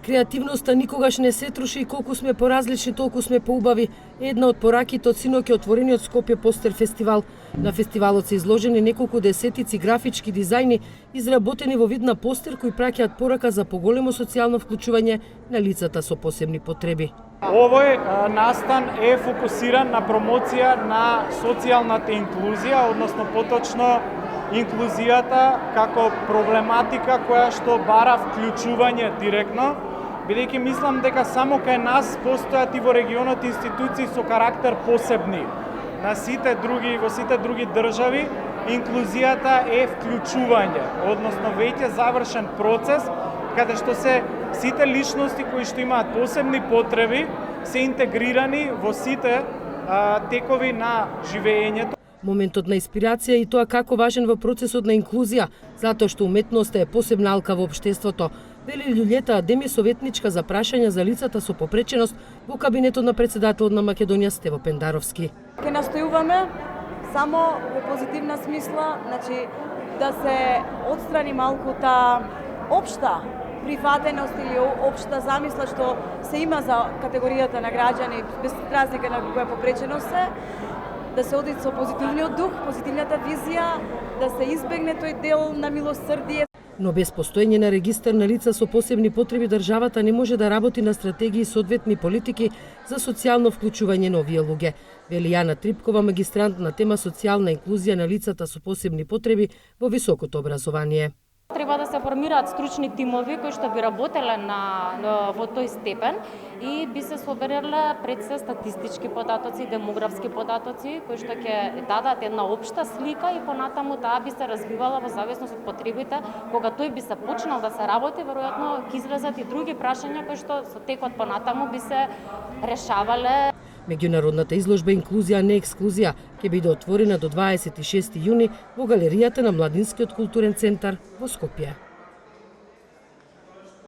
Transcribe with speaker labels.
Speaker 1: Креативноста никогаш не се троши и колку сме поразлични, толку сме поубави. Една од пораките од синоќ е отворениот Скопје Постер фестивал. На фестивалот се изложени неколку десетици графички дизајни, изработени во вид на постер кои праќаат порака за поголемо социјално вклучување на лицата со посебни потреби.
Speaker 2: Овој настан е фокусиран на промоција на социјалната инклузија, односно поточно инклузијата како проблематика која што бара вклучување директно, бидејќи мислам дека само кај нас постојат и во регионот институции со карактер посебни. Во сите други држави инклузијата е вклучување, односно веќе завршен процес каде што сите личности кои што имаат посебни потреби се интегрирани во сите текови на живеењето.
Speaker 1: Моментот на инспирација и тоа како важен во процесот на инклузија, затоа што уметноста е посебна алка во општеството, вели Љулјета Адеми, советничка за прашања за лицата со попреченост во кабинетот на председателот на Македонија Стево Пендаровски.
Speaker 3: Ке настојуваме само во позитивна смисла, значи да се отстрани малку таа општа прифатеност или општа замисла што се има за категоријата на граѓани без разлика на која попреченост се, да се оди со позитивниот дух, позитивната визија, да се избегне тој дел на милосрдие.
Speaker 1: Но без постоење на регистар на лица со посебни потреби државата не може да работи на стратегии и соодветни политики за социјално вклучување на овие луѓе, вели Јана Трипкова, магистрант на тема социјална инклузија на лицата со посебни потреби во високото образование.
Speaker 4: Треба да се формираат стручни тимови кои што би работеле во тој степен и би се соберале пред се статистички податоци, демографски податоци кои што ќе дадат една општа слика и понатаму таа би се развивала во зависност од потребите. Кога тој би се почнал да се работи, веројатно ќе излезат и други прашања кои што со текот понатаму би се решавале.
Speaker 1: Меѓународната изложба Инклузија не ексклузија ќе биде отворена до 26 јуни во галеријата на Младинскиот културен центар во Скопје.